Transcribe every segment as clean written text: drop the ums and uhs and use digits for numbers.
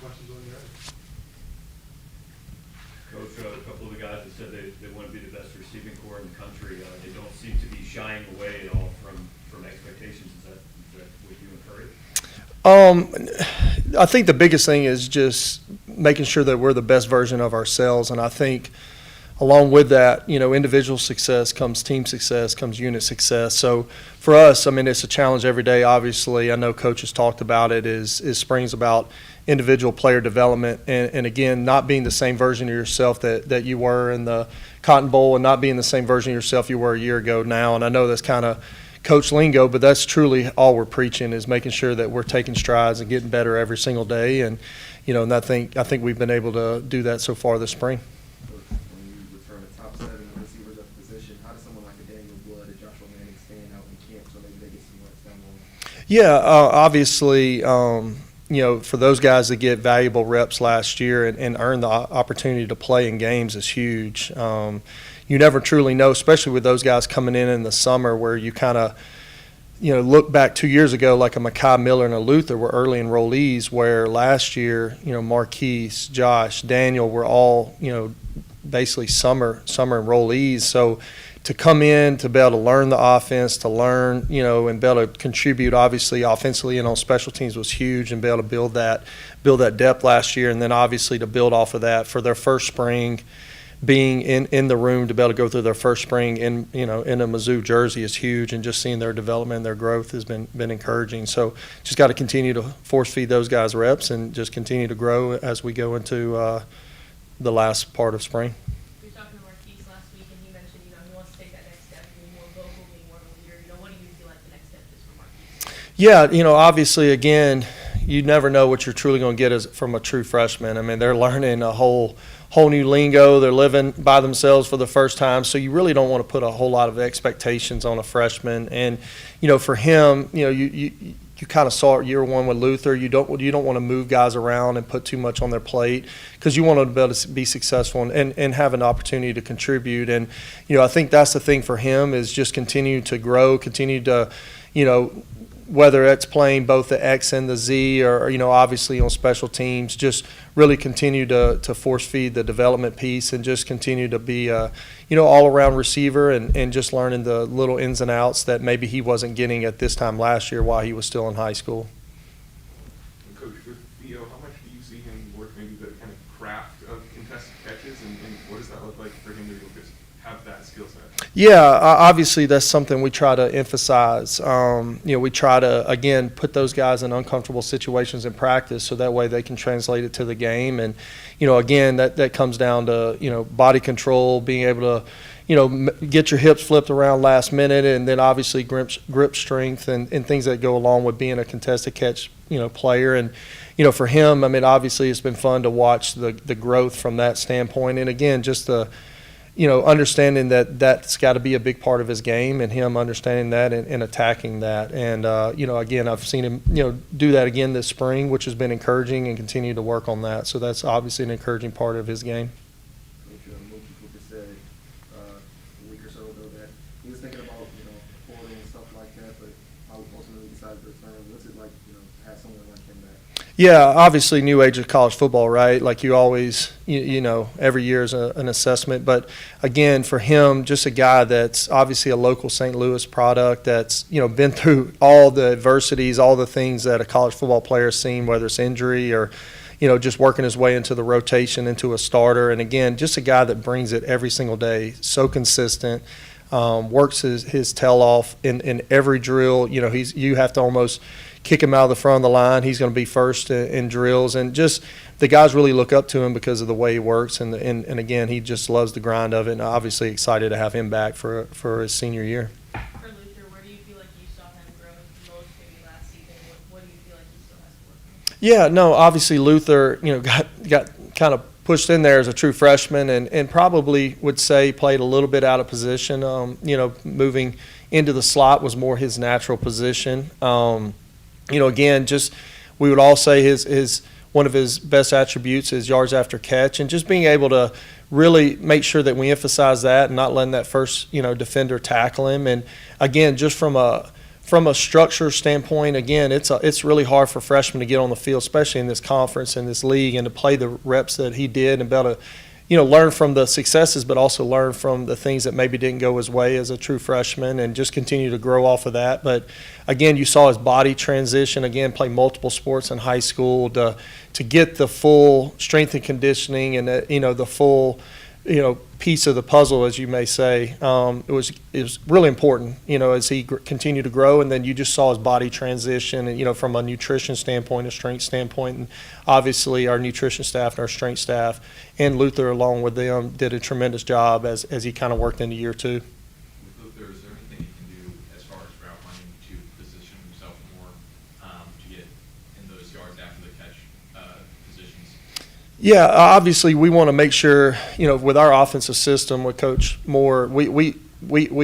questions on your end. Coach, a couple of the guys have said they want to be the best receiving corps in the country. They don't seem to be shying away at all from expectations. Is that what you encourage? I think the biggest thing is just making sure that we're the best version of ourselves, and I think along with that, individual success comes team success, comes unit success. So for us, I mean, it's a challenge every day. Obviously, I know Coach has talked about it. Is spring's about individual player development, and again, not being the same version of yourself that you were in the Cotton Bowl, and not being the same version of yourself you were a year ago now. And I know that's kind of Coach lingo, but that's truly all we're preaching, is making sure that we're taking strides and getting better every single day. And and I think we've been able to do that so far this spring. Coach, when you return a top 7 receivers at the position, how does someone like a Daniel Blood or Joshua Manning stand out in camp so maybe they get some reps down the line? Yeah, obviously, for those guys that get valuable reps last year and earn the opportunity to play in games is huge. You never truly know, especially with those guys coming in the summer, where you kind of, look back 2 years ago, like a Mekhi Miller and a Luther were early enrollees, where last year, Marquise, Josh, Daniel were all, basically summer enrollees. So to come in, to be able to learn the offense, to learn, and be able to contribute, obviously, offensively and on special teams was huge, and be able to build that depth last year, and then obviously to build off of that for their first spring. Being in the room to be able to go through their first spring in a Mizzou jersey is huge, and just seeing their development and their growth has been encouraging. So just got to continue to force feed those guys reps and just continue to grow as we go into the last part of spring. We were talking to Marquise last week, and he mentioned he wants to take that next step, being more vocal, being more of a leader. What do you feel like the next step is for Marquise? Yeah, obviously, again, you never know what you're truly going to get from a true freshman. I mean, they're learning a whole new lingo. They're living by themselves for the first time, so you really don't want to put a whole lot of expectations on a freshman. And for him, you kind of saw it year one with Luther. You don't want to move guys around and put too much on their plate, because you want them to be able to be successful and have an opportunity to contribute. And I think that's the thing for him, is just continue to grow, continue to whether it's playing both the X and the Z, or obviously on special teams, just really continue to force feed the development piece, and just continue to be a all around receiver, and just learning the little ins and outs that maybe he wasn't getting at this time last year while he was still in high school. And Coach, with Theo, how much do you see him work maybe the kind of craft of contested catches, and what does that look like for him to just have that skill set? Yeah, obviously that's something we try to emphasize. We try to, again, put those guys in uncomfortable situations in practice, so that way they can translate it to the game. And, again, that comes down to, body control, being able to, get your hips flipped around last minute, and then obviously grip strength and things that go along with being a contested catch, player. And, for him, I mean, obviously it's been fun to watch the growth from that standpoint. And, again, just the understanding that that's got to be a big part of his game, and him understanding that and attacking that. And, again, I've seen him, do that again this spring, which has been encouraging, and continue to work on that. So that's obviously an encouraging part of his game. Coach, Mookie Cooper said a week or so ago that he was thinking about, portal and stuff like that, but ultimately decided to return. What's it like, to have someone like him back? Yeah, obviously new age of college football, right? Like you always, every year is an assessment. But again, for him, just a guy that's obviously a local St. Louis product that's, been through all the adversities, all the things that a college football player has seen, whether it's injury or, just working his way into the rotation, into a starter. And again, just a guy that brings it every single day, so consistent, works his tail off in every drill. You have to almost kick him out of the front of the line. He's going to be first in drills, and just the guys really look up to him because of the way he works. And again, he just loves the grind of it, and obviously excited to have him back for his senior year. For Luther, where do you feel like you saw him grow most maybe last season? What do you feel like he still has to work on? Yeah, no, obviously Luther, got kind of pushed in there as a true freshman, and probably would say played a little bit out of position. Moving into the slot was more his natural position. Again, just we would all say his one of his best attributes is yards after catch, and just being able to really make sure that we emphasize that and not letting that first defender tackle him. And again, just from from a structure standpoint, again, it's really hard for freshmen to get on the field, especially in this conference and this league, and to play the reps that he did and be able to, learn from the successes, but also learn from the things that maybe didn't go his way as a true freshman and just continue to grow off of that. But again, you saw his body transition, again, play multiple sports in high school to get the full strength and conditioning and, the full, piece of the puzzle, as you may say. It was really important, as he continued to grow, and then you just saw his body transition, and, from a nutrition standpoint, a strength standpoint, and obviously our nutrition staff and our strength staff and Luther along with them did a tremendous job as he kind of worked into year two. With Luther, is there anything he can do as far as route running to position himself more to get in those yards after the catch positions? Yeah, obviously we want to make sure, with our offensive system with Coach Moore, we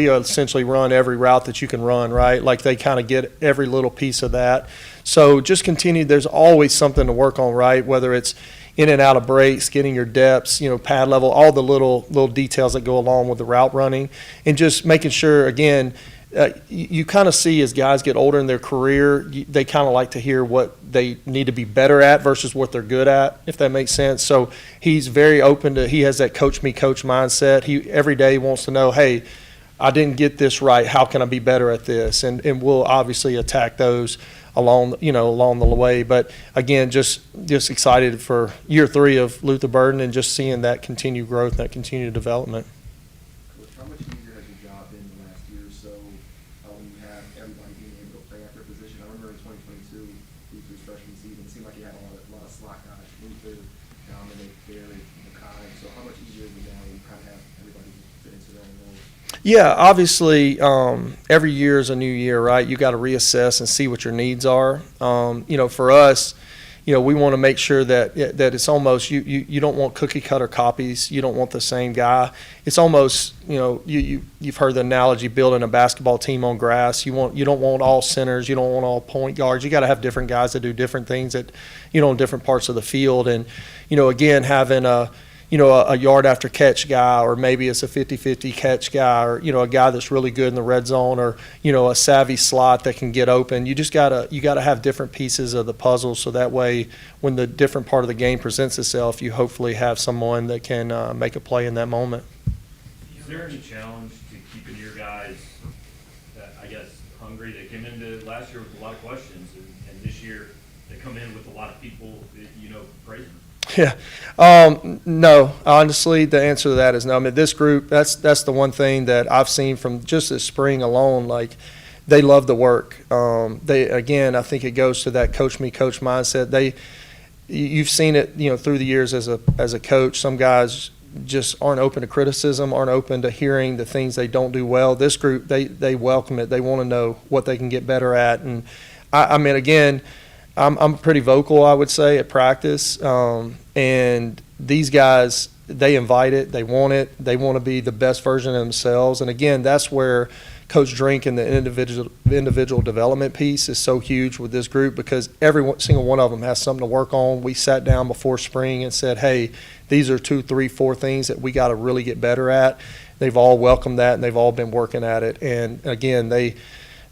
essentially run every route that you can run, right? Like they kind of get every little piece of that. So just continue. There's always something to work on, right? Whether it's in and out of breaks, getting your depths, pad level, all the little details that go along with the route running, and just making sure, again, you kind of see as guys get older in their career, they kind of like to hear what they need to be better at versus what they're good at, if that makes sense. So he's very open to, he has that coach me, coach mindset. He every day wants to know, hey, I didn't get this right. How can I be better at this? And we'll obviously attack those along the way. But again, just excited for year three of Luther Burden and just seeing that continued growth and that continued development. Coach, how much easier has your job been the last year or so when you have everybody being able to play at their position? I remember in 2022, Luther's freshman season, it seemed like he had a lot of slot guys. Luther, Dominic, Barry, Makai. So how much easier is it now when you kind of have everybody fit into their own roles? Yeah, obviously, every year is a new year, right? You got to reassess and see what your needs are. For us, we want to make sure that it's almost you don't want cookie cutter copies. You don't want the same guy. It's almost you've heard the analogy building a basketball team on grass. You don't want all centers. You don't want all point guards. You got to have different guys that do different things at in different parts of the field. And again, having a yard after catch guy, or maybe it's a 50-50 catch guy, or, a guy that's really good in the red zone, or, a savvy slot that can get open. You gotta have different pieces of the puzzle, so that way when the different part of the game presents itself, you hopefully have someone that can make a play in that moment. Is there any challenge to keeping your guys, hungry? They came into last year with a lot of questions, and this year they come in with a lot of people, praising them. Yeah. No, honestly, the answer to that is no. I mean, this group, that's the one thing that I've seen from just this spring alone, like they love the work. I think it goes to that coach me, coach mindset. You've seen it, through the years as a coach. Some guys just aren't open to criticism, aren't open to hearing the things they don't do well. This group, they welcome it. They want to know what they can get better at. And I'm pretty vocal, I would say, at practice. And these guys, they invite it. They want it. They want to be the best version of themselves. And, again, that's where Coach Drink and the individual development piece is so huge with this group, because every single one of them has something to work on. We sat down before spring and said, hey, these are 2, 3, 4 things that we got to really get better at. They've all welcomed that, and they've all been working at it. And, again, they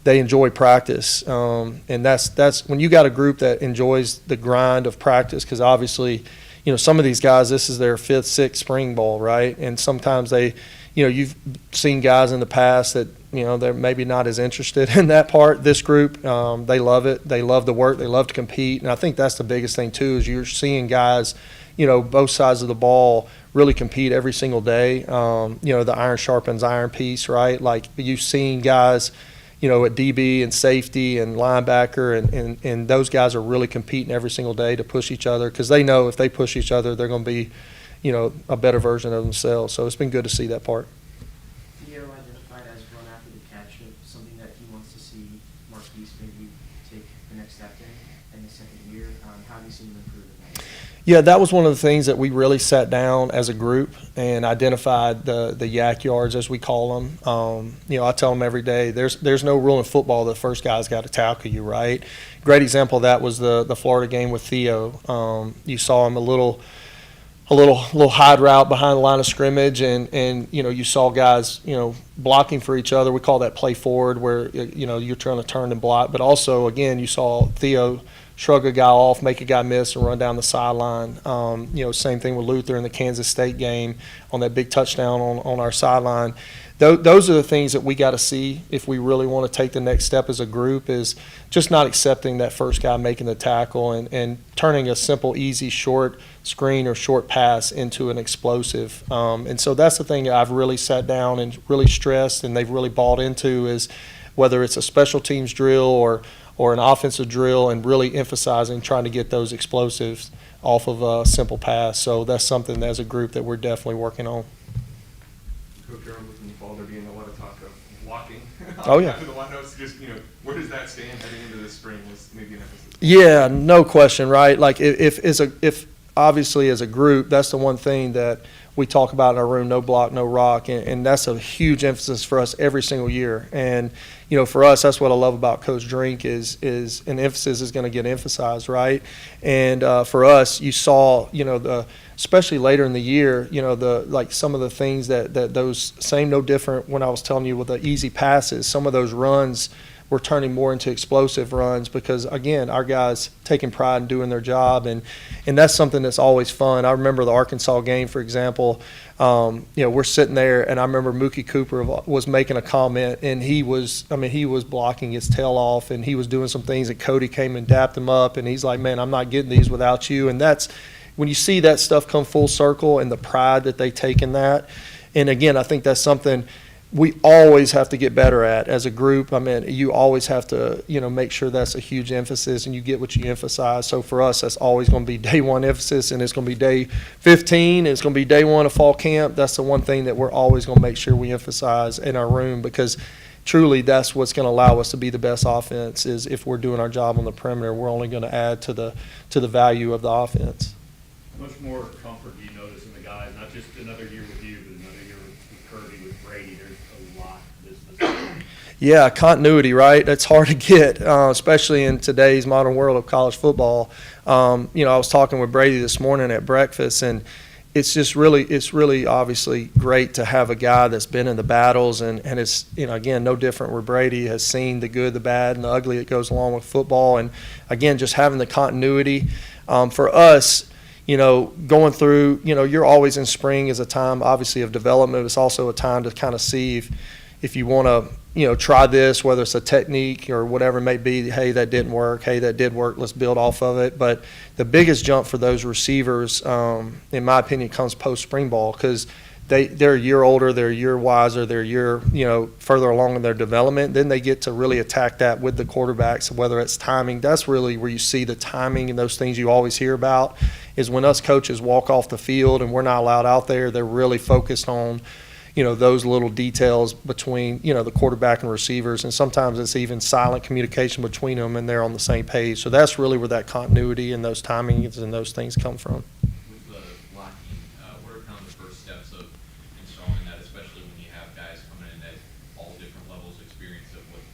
enjoy practice, and that's when you got a group that enjoys the grind of practice, because obviously, some of these guys, this is their 5th, 6th spring ball, right? And sometimes you've seen guys in the past that, they're maybe not as interested in that part. This group, they love it. They love the work. They love to compete. And I think that's the biggest thing too, is you're seeing guys, both sides of the ball really compete every single day. The iron sharpens iron piece, right? Like you've seen guys, at DB and safety and linebacker, and those guys are really competing every single day to push each other, because they know if they push each other, they're going to be, a better version of themselves. So it's been good to see that part. Theo identified as run after the catch of something that he wants to see Marquise maybe take the next step in his second year. How have you seen him improve in that? Yeah, that was one of the things that we really sat down as a group and identified the yak yards, as we call them. I tell them every day, there's no rule in football the first guy's got to tackle you, right? Great example of that was the Florida game with Theo. You saw him a little a little hide route behind the line of scrimmage, and you saw guys blocking for each other. We call that play forward, where you're trying to turn and block. But also, again, you saw Theo shrug a guy off, make a guy miss, and run down the sideline. Same thing with Luther in the Kansas State game on that big touchdown on our sideline. Those are the things that we got to see if we really want to take the next step as a group, is just not accepting that first guy making the tackle and turning a simple, easy, short screen or short pass into an explosive. And so that's the thing I've really sat down and really stressed, and they've really bought into, is whether it's a special teams drill or an offensive drill, and really emphasizing trying to get those explosives off of a simple pass. So that's something as a group that we're definitely working on. Coach Aaron, looking at the ball, there being a lot of talk of blocking. Oh, yeah. After the lineouts, just, where does that stand heading into this spring was maybe an emphasis? Yeah, no question, right? Like if obviously as a group, that's the one thing that we talk about in our room: no block, no rock, and that's a huge emphasis for us every single year. And for us, that's what I love about Coach Drink is an emphasis is going to get emphasized, right? And for us, you saw especially later in the year, some of the things that those same, no different when I was telling you with the easy passes, some of those runs were turning more into explosive runs because, again, our guys taking pride in doing their job, and that's something that's always fun. I remember the Arkansas game, for example. We're sitting there, and I remember Mookie Cooper was making a comment, and he was blocking his tail off, and he was doing some things, and Cody came and dapped him up, and he's like, man, I'm not getting these without you. And that's when you see that stuff come full circle and the pride that they take in that. And again, I think that's something we always have to get better at as a group. You always have to, make sure that's a huge emphasis and you get what you emphasize. So for us, that's always going to be day one emphasis, and it's going to be day 15, and it's going to be day one of fall camp. That's the one thing that we're always going to make sure we emphasize in our room, because truly that's what's going to allow us to be the best offense. Is if we're doing our job on the perimeter, we're only going to add to the value of the offense. How much more comfort do you notice in the guys, not just another year with you, but another year with Kirby, with Brady? There's a lot this Yeah, continuity, right? That's hard to get, especially in today's modern world of college football. I was talking with Brady this morning at breakfast, and it's really obviously great to have a guy that's been in the battles, and it's, again, no different where Brady has seen the good, the bad, and the ugly that goes along with football. And again, just having the continuity for us. Going through, you're always in spring is a time, obviously, of development. It's also a time to kind of see if you want to, try this, whether it's a technique or whatever it may be. Hey, that didn't work. Hey, that did work. Let's build off of it. But the biggest jump for those receivers, in my opinion, comes post-spring ball, because they're a year older, they're a year wiser, they're a year, further along in their development. Then they get to really attack that with the quarterbacks, whether it's timing. That's really where you see the timing and those things you always hear about, is when us coaches walk off the field and we're not allowed out there, they're really focused on, those little details between, the quarterback and receivers. And sometimes it's even silent communication between them, and they're on the same page. So that's really where that continuity and those timings and those things come from. With the blocking, what are kind of the first steps of installing that, especially when you have guys coming in at all different levels of experience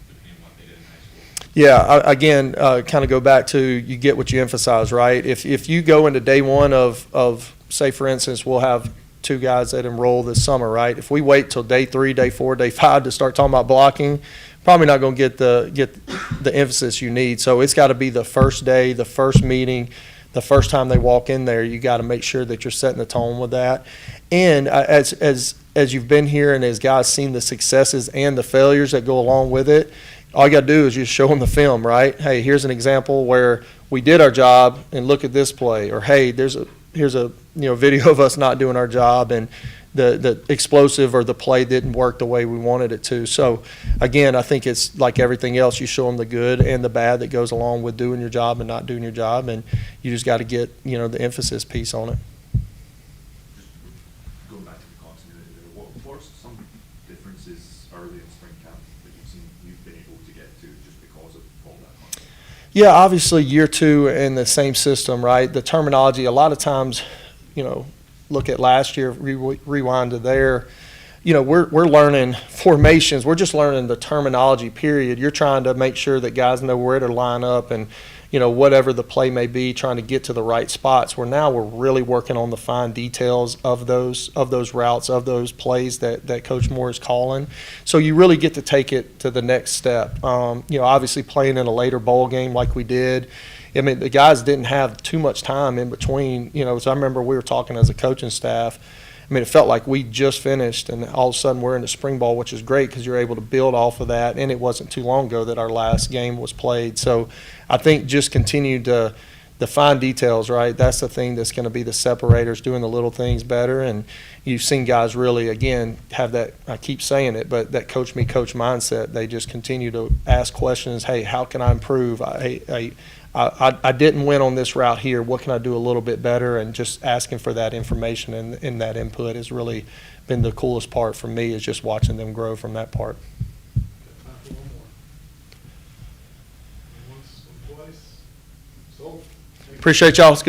depending on what they did in high school? Yeah, again, kind of go back to you get what you emphasize, right? If you go into day one of say, for instance, we'll have 2 guys that enroll this summer, right? If we wait till day 3, day 4, day 5 to start talking about blocking, probably not going to get the emphasis you need. So it's got to be the first day, the first meeting, the first time they walk in there. You got to make sure that you're setting the tone with that. And as you've been here and as guys seen the successes and the failures that go along with it, all you got to do is just show them the film, right? Hey, here's an example where we did our job, and look at this play. Or hey, here's a video of us not doing our job, and the explosive or the play didn't work the way we wanted it to. So again, I think it's like everything else. You show them the good and the bad that goes along with doing your job and not doing your job, and you just got to get the emphasis piece on it. Just going back to the continuity there, what are some differences early in spring camp that you've been able to get to just because of all that continuity? Yeah, obviously year 2 in the same system, right? The terminology, a lot of times, look at last year, rewind to there, we're learning formations. We're just learning the terminology, period. You're trying to make sure that guys know where to line up and whatever the play may be, trying to get to the right spots, where now we're really working on the fine details of those routes, of those plays that Coach Moore is calling. So you really get to take it to the next step. Obviously playing in a later bowl game like we did, I mean, the guys didn't have too much time in between, so I remember we were talking as a coaching staff. I mean, it felt like we just finished, and all of a sudden we're in the spring ball, which is great because you're able to build off of that, and it wasn't too long ago that our last game was played. So I think just continue to the fine details, right? That's the thing that's going to be the separators, doing the little things better. And you've seen guys really, again, have that, I keep saying it, but that coach me, coach mindset. They just continue to ask questions. Hey, how can I improve? I didn't win on this route here. What can I do a little bit better? And just asking for that information and that input has really been the coolest part for me, is just watching them grow from that part. Got time for one more. Once or twice. So. Appreciate y'all. It's good